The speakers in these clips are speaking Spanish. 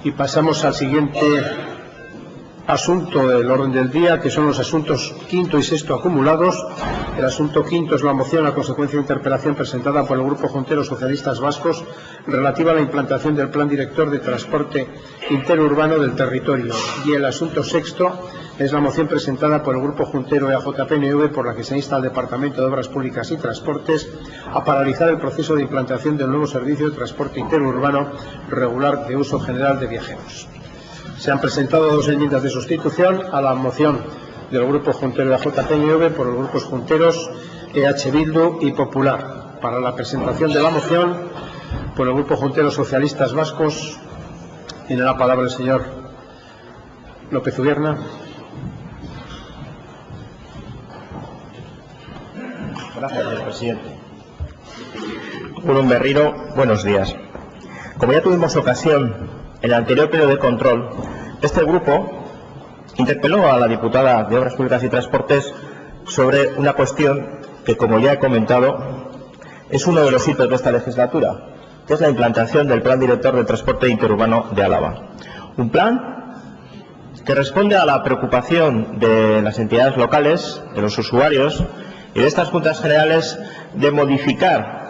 Y pasamos al siguiente asunto del orden del día, que son los asuntos quinto y sexto acumulados. El asunto quinto es la moción a consecuencia de interpelación presentada por el Grupo Junteros Socialistas Vascos relativa a la implantación del Plan Director de Transporte Interurbano del Territorio. Y el asunto sexto es la moción presentada por el Grupo Juntero EAJ-PNV por la que se insta al Departamento de Obras Públicas y Transportes a paralizar el proceso de implantación del nuevo servicio de transporte interurbano regular de uso general de viajeros. Se han presentado dos enmiendas de sustitución a la moción del Grupo Juntero EAJ-PNV por los grupos Junteros, EH Bildu y Popular. Para la presentación de la moción por el Grupo Junteros Socialistas Vascos tiene la palabra el señor López Ubierna. Gracias, señor presidente. Julio Berriro, buenos días. Como ya tuvimos ocasión en el anterior periodo de control, este grupo interpeló a la diputada de Obras Públicas y Transportes sobre una cuestión que, como ya he comentado, es uno de los hitos de esta legislatura, que es la implantación del Plan Director de Transporte Interurbano de Álava. Un plan que responde a la preocupación de las entidades locales, de los usuarios y de estas juntas generales de modificar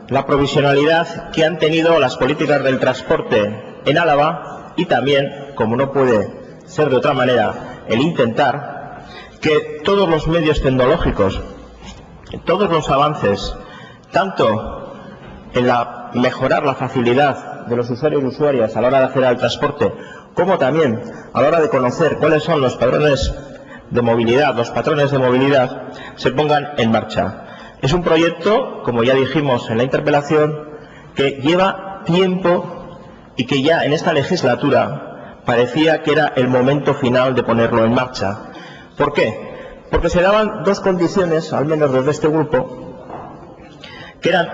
la provisionalidad que han tenido las políticas del transporte en Álava y también, como no puede ser de otra manera, el intentar que todos los medios tecnológicos, todos los avances, tanto en mejorar la facilidad de los usuarios y usuarias a la hora de acceder al transporte, como también a la hora de conocer cuáles son los patrones de movilidad, se pongan en marcha. Es un proyecto, como ya dijimos en la interpelación, que lleva tiempo y que ya en esta legislatura parecía que era el momento final de ponerlo en marcha. ¿Por qué? Porque se daban dos condiciones, al menos desde este grupo, que eran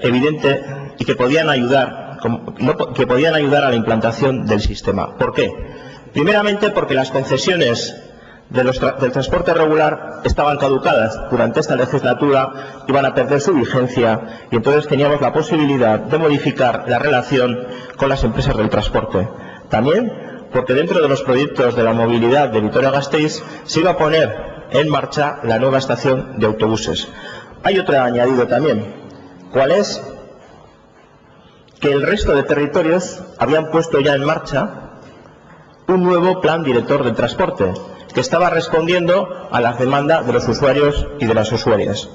evidentes y que podían ayudar a la implantación del sistema. ¿Por qué? Primeramente porque las concesiones del transporte regular estaban caducadas durante esta legislatura, iban a perder su vigencia y entonces teníamos la posibilidad de modificar la relación con las empresas del transporte. También porque dentro de los proyectos de la movilidad de Vitoria-Gasteiz se iba a poner en marcha la nueva estación de autobuses. Hay otro añadido también, ¿cuál es? Que el resto de territorios habían puesto ya en marcha un nuevo plan director del transporte, que estaba respondiendo a las demandas de los usuarios y de las usuarias.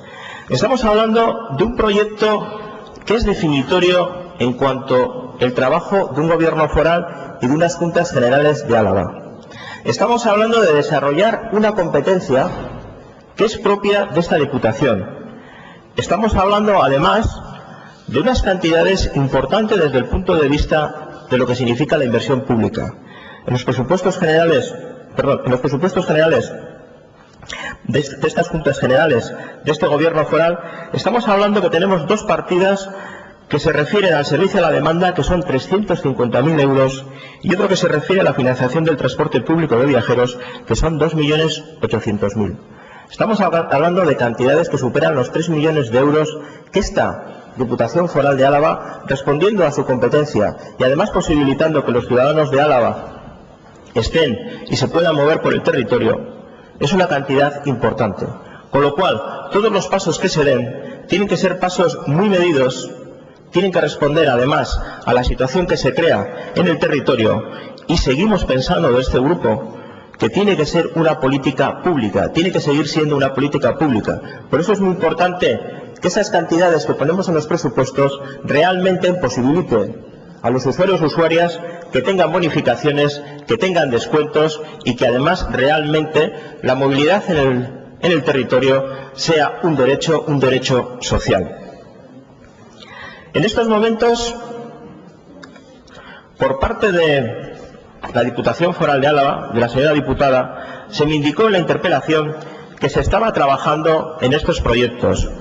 Estamos hablando de un proyecto que es definitorio en cuanto al trabajo de un gobierno foral y de unas juntas generales de Álava. Estamos hablando de desarrollar una competencia que es propia de esta Diputación. Estamos hablando, además, de unas cantidades importantes desde el punto de vista de lo que significa la inversión pública. En los presupuestos generales de estas juntas generales de este gobierno foral, estamos hablando que tenemos dos partidas que se refieren al servicio a la demanda, que son 350.000 euros, y otro que se refiere a la financiación del transporte público de viajeros, que son 2.800.000. Estamos hablando de cantidades que superan los 3 millones de euros que esta Diputación Foral de Álava, respondiendo a su competencia y además posibilitando que los ciudadanos de Álava estén y se puedan mover por el territorio, es una cantidad importante. Con lo cual, todos los pasos que se den tienen que ser pasos muy medidos, tienen que responder además a la situación que se crea en el territorio, y seguimos pensando de este grupo que tiene que ser una política pública, tiene que seguir siendo una política pública. Por eso es muy importante que esas cantidades que ponemos en los presupuestos realmente posibiliten a los usuarios y usuarias que tengan bonificaciones, que tengan descuentos y que además realmente la movilidad en el territorio sea un derecho social. En estos momentos, por parte de la Diputación Foral de Álava, de la señora diputada, se me indicó en la interpelación que se estaba trabajando en estos proyectos.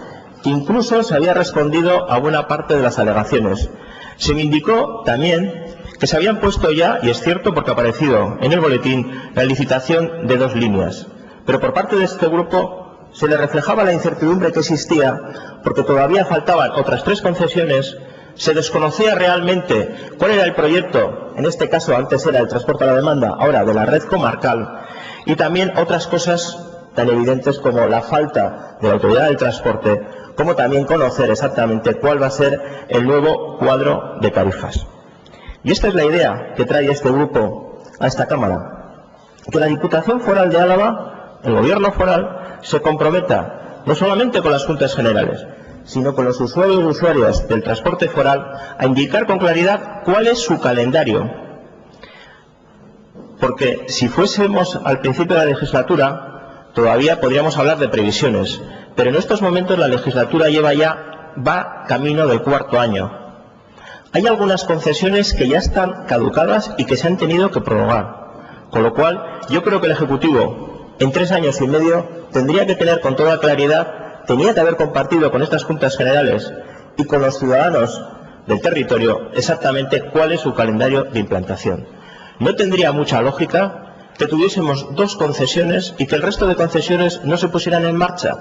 Incluso se había respondido a buena parte de las alegaciones. Se me indicó también que se habían puesto ya, y es cierto porque ha aparecido en el boletín, la licitación de 2 líneas. Pero por parte de este grupo se le reflejaba la incertidumbre que existía porque todavía faltaban otras 3 concesiones se desconocía realmente cuál era el proyecto, en este caso antes era el transporte a la demanda, ahora de la red comarcal, y también otras cosas tan evidentes como la falta de la autoridad del transporte, como también conocer exactamente cuál va a ser el nuevo cuadro de tarifas. Y esta es la idea que trae este grupo a esta Cámara, que la Diputación Foral de Álava, el Gobierno foral, se comprometa no solamente con las Juntas Generales, sino con los usuarios y usuarias del transporte foral a indicar con claridad cuál es su calendario. Porque si fuésemos al principio de la legislatura, todavía podríamos hablar de previsiones, pero en estos momentos la legislatura va camino del cuarto año. Hay algunas concesiones que ya están caducadas y que se han tenido que prorrogar, con lo cual yo creo que el Ejecutivo en 3 años y medio tendría que tener con toda claridad, tenía que haber compartido con estas Juntas Generales y con los ciudadanos del territorio exactamente cuál es su calendario de implantación. No tendría mucha lógica que tuviésemos 2 concesiones y que el resto de concesiones no se pusieran en marcha,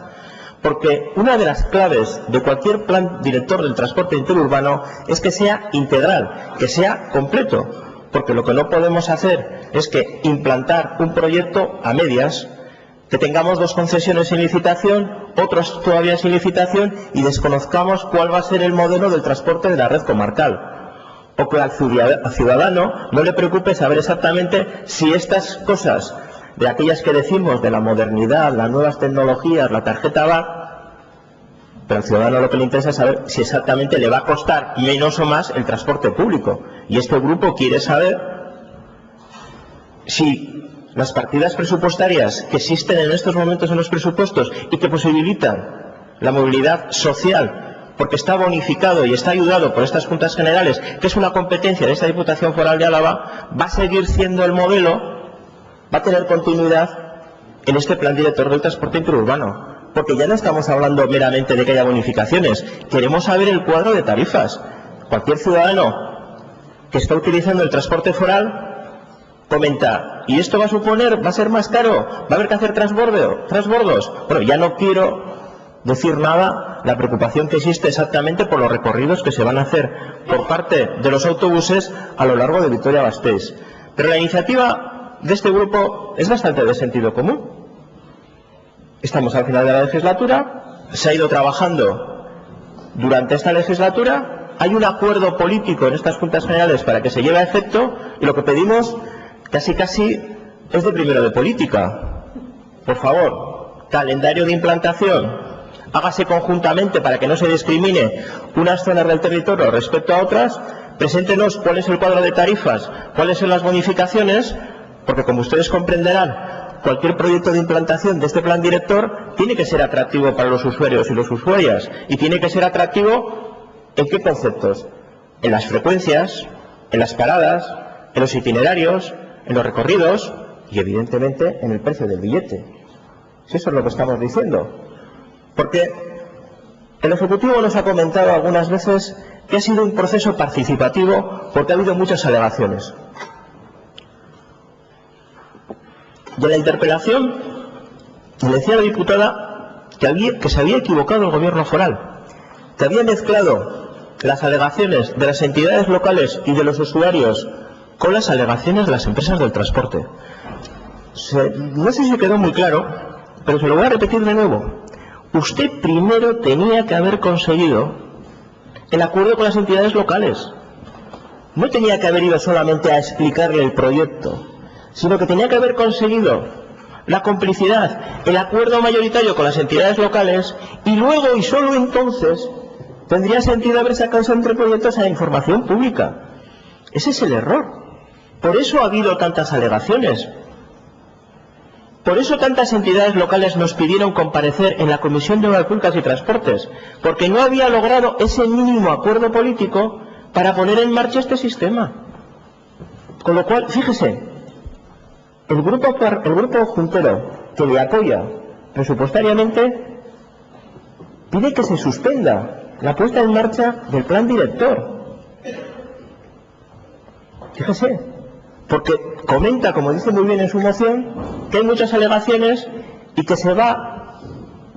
porque una de las claves de cualquier plan director del transporte interurbano es que sea integral, que sea completo, porque lo que no podemos hacer es que implantar un proyecto a medias, que tengamos 2 concesiones sin licitación, otras todavía sin licitación y desconozcamos cuál va a ser el modelo del transporte de la red comarcal. O que al ciudadano no le preocupe saber exactamente si estas cosas, de aquellas que decimos de la modernidad, las nuevas tecnologías, la tarjeta va, pero al ciudadano lo que le interesa es saber si exactamente le va a costar menos o más el transporte público. Y este grupo quiere saber si las partidas presupuestarias que existen en estos momentos en los presupuestos y que posibilitan la movilidad social, porque está bonificado y está ayudado por estas Juntas Generales, que es una competencia de esta Diputación Foral de Álava, va a seguir siendo el modelo, va a tener continuidad en este plan director del transporte interurbano. Porque ya no estamos hablando meramente de que haya bonificaciones, queremos saber el cuadro de tarifas. Cualquier ciudadano que está utilizando el transporte foral comenta, ¿y esto va a suponer, va a ser más caro? ¿Va a haber que hacer transbordos? Bueno, ya no quiero decir nada, la preocupación que existe exactamente por los recorridos que se van a hacer por parte de los autobuses a lo largo de Vitoria-Gasteiz. Pero la iniciativa de este grupo es bastante de sentido común. Estamos al final de la legislatura, se ha ido trabajando durante esta legislatura, hay un acuerdo político en estas Juntas Generales para que se lleve a efecto y lo que pedimos casi es de primero de política. Por favor, calendario de implantación, hágase conjuntamente para que no se discrimine unas zonas del territorio respecto a otras, preséntenos cuál es el cuadro de tarifas, cuáles son las bonificaciones, porque como ustedes comprenderán, cualquier proyecto de implantación de este plan director tiene que ser atractivo para los usuarios y las usuarias, y tiene que ser atractivo ¿en qué conceptos? En las frecuencias, en las paradas, en los itinerarios, en los recorridos y evidentemente en el precio del billete. Si eso es lo que estamos diciendo. Porque el Ejecutivo nos ha comentado algunas veces que ha sido un proceso participativo porque ha habido muchas alegaciones. De la interpelación le decía la diputada que se había equivocado el Gobierno foral, que había mezclado las alegaciones de las entidades locales y de los usuarios con las alegaciones de las empresas del transporte. No sé si quedó muy claro, pero se lo voy a repetir de nuevo. Usted primero tenía que haber conseguido el acuerdo con las entidades locales. No tenía que haber ido solamente a explicarle el proyecto, sino que tenía que haber conseguido la complicidad, el acuerdo mayoritario con las entidades locales, y luego y solo entonces tendría sentido haber sacado entre proyectos a la información pública. Ese es el error. Por eso ha habido tantas alegaciones. Por eso tantas entidades locales nos pidieron comparecer en la Comisión de Obras Públicas y Transportes, porque no había logrado ese mínimo acuerdo político para poner en marcha este sistema. Con lo cual, fíjese, el grupo juntero que le apoya presupuestariamente pide que se suspenda la puesta en marcha del plan director. Fíjese, porque comenta, como dice muy bien en su moción, que hay muchas alegaciones y que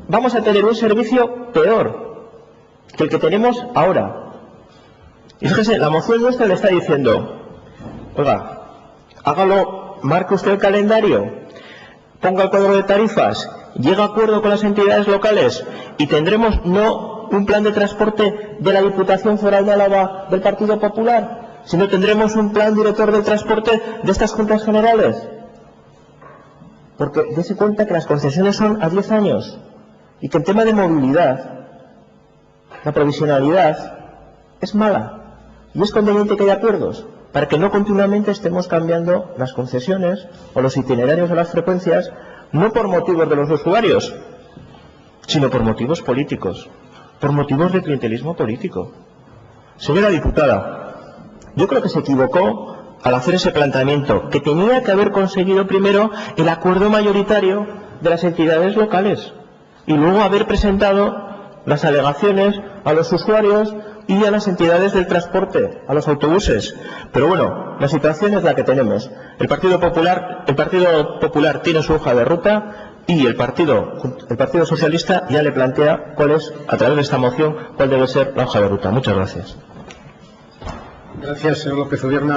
vamos a tener un servicio peor que el que tenemos ahora. Y fíjese, la moción nuestra le está diciendo, oiga, hágalo, marque usted el calendario, ponga el cuadro de tarifas, llegue a acuerdo con las entidades locales y tendremos no un plan de transporte de la Diputación Foral de Álava del Partido Popular, sino tendremos un plan director del transporte de estas Juntas Generales. Porque dése cuenta que las concesiones son a 10 años y que el tema de movilidad, la provisionalidad, es mala y es conveniente que haya acuerdos para que no continuamente estemos cambiando las concesiones o los itinerarios o las frecuencias, no por motivos de los usuarios, sino por motivos políticos, por motivos de clientelismo político. Señora diputada, yo creo que se equivocó al hacer ese planteamiento, que tenía que haber conseguido primero el acuerdo mayoritario de las entidades locales y luego haber presentado las alegaciones a los usuarios y a las entidades del transporte, a los autobuses. Pero bueno, la situación es la que tenemos. El Partido Popular tiene su hoja de ruta y el Partido Socialista ya le plantea cuál es, a través de esta moción, cuál debe ser la hoja de ruta. Muchas gracias. Gracias, señor López Odierna.